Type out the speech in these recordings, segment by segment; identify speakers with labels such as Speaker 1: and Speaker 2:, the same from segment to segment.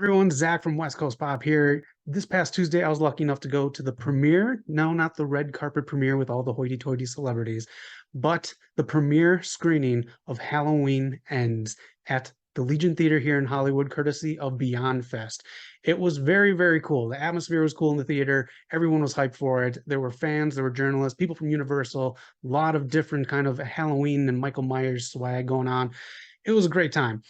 Speaker 1: Everyone, Zach from West Coast Pop here. This past Tuesday, I was lucky enough to go to the premiere. No, not the red carpet premiere with all the hoity-toity celebrities, but the premiere screening of Halloween Ends at the Legion Theater here in Hollywood, courtesy of Beyond Fest. It was very, very cool. The atmosphere was cool in the theater. Everyone was hyped for it. There were fans, there were journalists, people from Universal, a lot of different kind of Halloween and Michael Myers swag going on. It was a great time.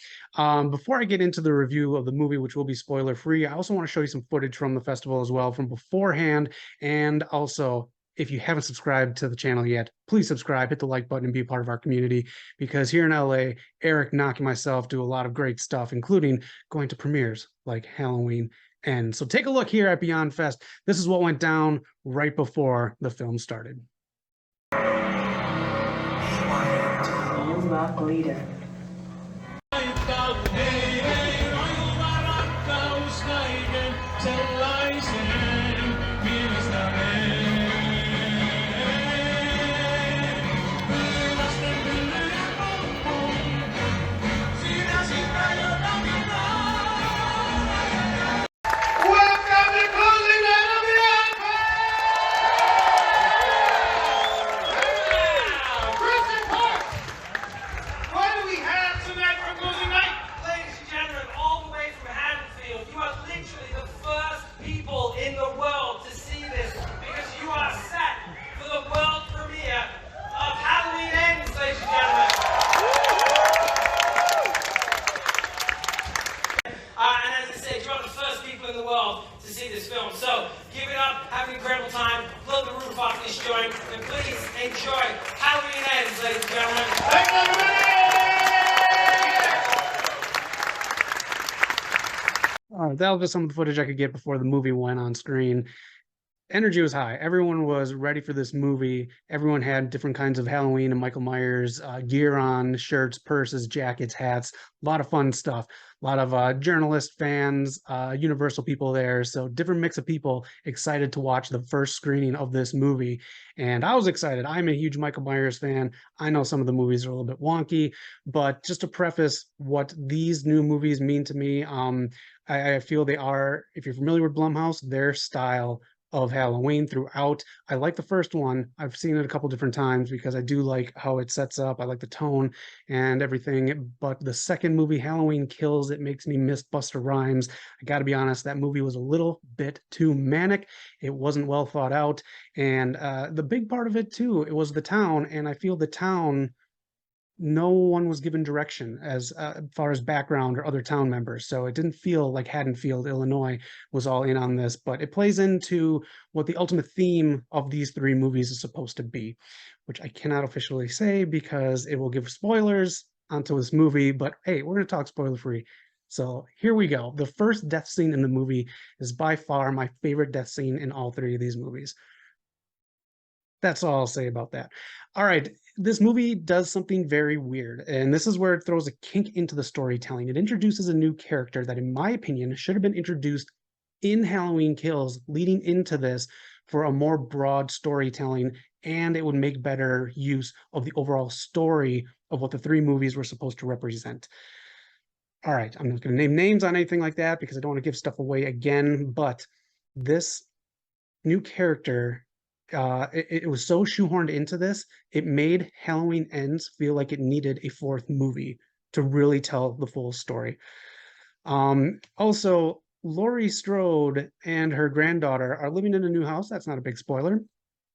Speaker 1: Before I get into the review of the movie, which will be spoiler free, I also want to show you some footage from the festival as well from beforehand. And also, if you haven't subscribed to the channel yet, please subscribe, hit the like button, and be a part of our community. Because here in LA, Eric, Knock, and myself do a lot of great stuff, including going to premieres like Halloween. And so take a look here at Beyond Fest. This is what went down right before the film started.
Speaker 2: Rock leader.
Speaker 3: And please enjoy Halloween Ends, ladies and gentlemen. Thank you, everybody!
Speaker 1: That was just some of the footage I could get before the movie went on screen. Energy was high. Everyone was ready for this movie. Everyone had different kinds of Halloween and Michael Myers gear on, shirts, purses, jackets, hats, a lot of fun stuff. A lot of journalists, fans, Universal people there. So different mix of people excited to watch the first screening of this movie. And I was excited. I'm a huge Michael Myers fan. I know some of the movies are a little bit wonky, but just to preface what these new movies mean to me, I feel they are, if you're familiar with Blumhouse, their style of Halloween throughout. I like the first one. I've seen it a couple different times because I do like how it sets up. I like the tone and everything. But the second movie, Halloween Kills, it makes me miss Busta Rhymes. I got to be honest, that movie was a little bit too manic. It wasn't well thought out. And the big part of it too, it was the town. And I feel the town, no one was given direction as far as background or other town members. So it didn't feel like Haddonfield, Illinois was all in on this, but it plays into what the ultimate theme of these three movies is supposed to be, which I cannot officially say because it will give spoilers onto this movie, but hey, we're going to talk spoiler free. So here we go. The first death scene in the movie is by far my favorite death scene in all three of these movies. That's all I'll say about that. All right, this movie does something very weird, and this is where it throws a kink into the storytelling. It introduces a new character that, in my opinion, should have been introduced in Halloween Kills leading into this for a more broad storytelling, and it would make better use of the overall story of what the three movies were supposed to represent. All right, I'm not going to name names on anything like that because I don't want to give stuff away again, but this new character, it was so shoehorned into this, it made Halloween Ends feel like it needed a fourth movie to really tell the full story. Also, Laurie Strode and her granddaughter are living in a new house. That's not a big spoiler.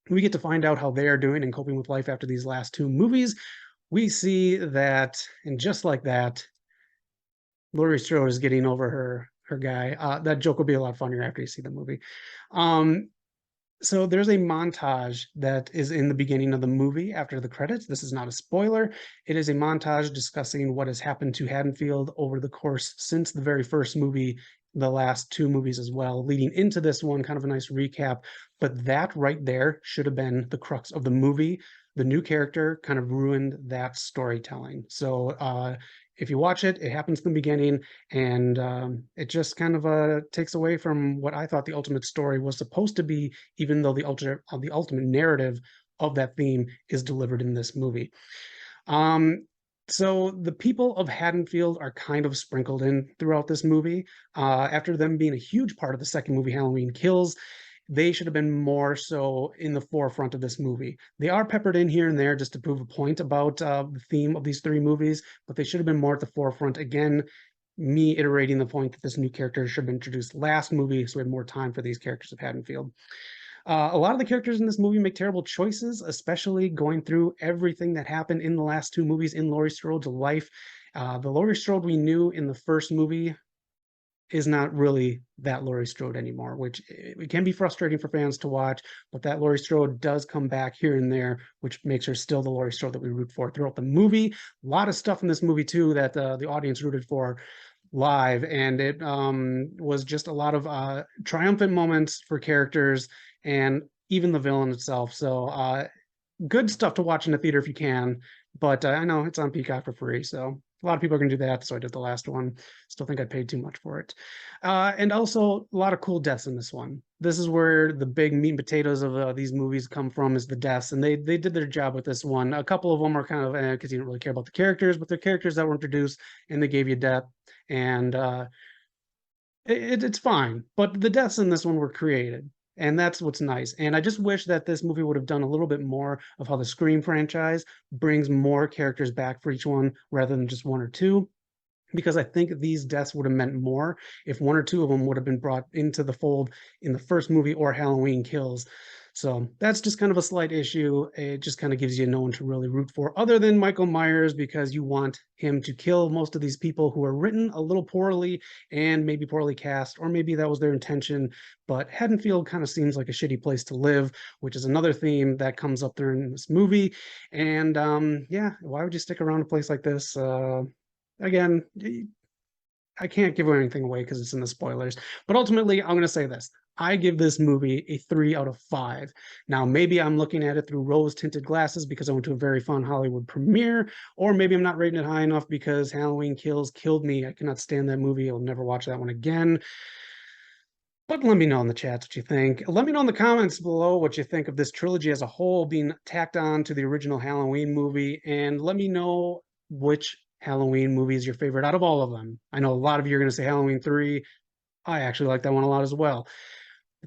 Speaker 1: We get to find out how they are doing and coping with life after these last two movies. We see that, and just like that, Laurie Strode is getting over her guy. That joke will be a lot funnier after you see the movie. So there's a montage that is in the beginning of the movie after the credits. This is not a spoiler. It is a montage discussing what has happened to Haddonfield over the course since the very first movie, the last two movies as well, leading into this one, kind of a nice recap. But that right there should have been the crux of the movie. The new character kind of ruined that storytelling. So if you watch it, it happens in the beginning, and it just kind of takes away from what I thought the ultimate story was supposed to be, even though the ultimate narrative of that theme is delivered in this movie. So the people of Haddonfield are kind of sprinkled in throughout this movie. After them being a huge part of the second movie, Halloween Kills, they should have been more so in the forefront of this movie. They are peppered in here and there just to prove a point about the theme of these three movies, but they should have been more at the forefront. Again, me iterating the point that this new character should have been introduced last movie, so we had more time for these characters of Haddonfield. A lot of the characters in this movie make terrible choices, especially going through everything that happened in the last two movies in Laurie Strode's life. The Laurie Strode we knew in the first movie is not really that Laurie Strode anymore, which it can be frustrating for fans to watch, but that Laurie Strode does come back here and there, which makes her still the Laurie Strode that we root for throughout the movie. A lot of stuff in this movie, too, that the audience rooted for live, and it was just a lot of triumphant moments for characters and even the villain itself. So good stuff to watch in the theater if you can, but I know it's on Peacock for free, so a lot of people are going to do that, so I did the last one. Still think I paid too much for it. And also a lot of cool deaths in this one. This is where the big meat and potatoes of these movies come from, is the deaths, and they did their job with this one. A couple of them are kind of because you didn't really care about the characters, but they're characters that were introduced and they gave you death, and it's fine. But the deaths in this one were created, and that's what's nice. And I just wish that this movie would have done a little bit more of how the Scream franchise brings more characters back for each one rather than just one or two, because I think these deaths would have meant more if one or two of them would have been brought into the fold in the first movie or Halloween Kills. So that's just kind of a slight issue. It just kind of gives you no one to really root for other than Michael Myers, because you want him to kill most of these people who are written a little poorly and maybe poorly cast, or maybe that was their intention. But Haddonfield kind of seems like a shitty place to live, which is another theme that comes up during this movie. And yeah, why would you stick around a place like this? Again, I can't give anything away because it's in the spoilers, but ultimately, I'm going to say this. I give this movie a 3 out of 5. Now, maybe I'm looking at it through rose tinted glasses because I went to a very fun Hollywood premiere, or maybe I'm not rating it high enough because Halloween Kills killed me. I cannot stand that movie. I'll never watch that one again. But let me know in the chats what you think. Let me know in the comments below what you think of this trilogy as a whole being tacked on to the original Halloween movie. And let me know which Halloween movie is your favorite out of all of them. I know a lot of you are going to say Halloween 3. I actually like that one a lot as well.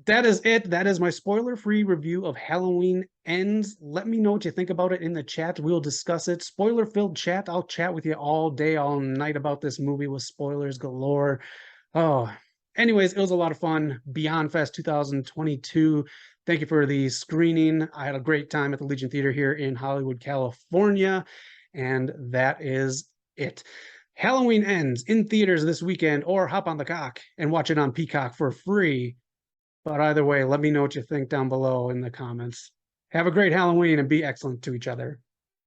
Speaker 1: That is it. That is my spoiler-free review of Halloween Ends. Let me know what you think about it in the chat. We'll discuss it. Spoiler-filled chat. I'll chat with you all day, all night about this movie with spoilers galore. Oh, anyways, it was a lot of fun. Beyond Fest 2022. Thank you for the screening. I had a great time at the Legion Theater here in Hollywood, California. And that is it. Halloween Ends in theaters this weekend, or hop on the cock and watch it on Peacock for free. But either way, let me know what you think down below in the comments. Have a great Halloween and be excellent to each other.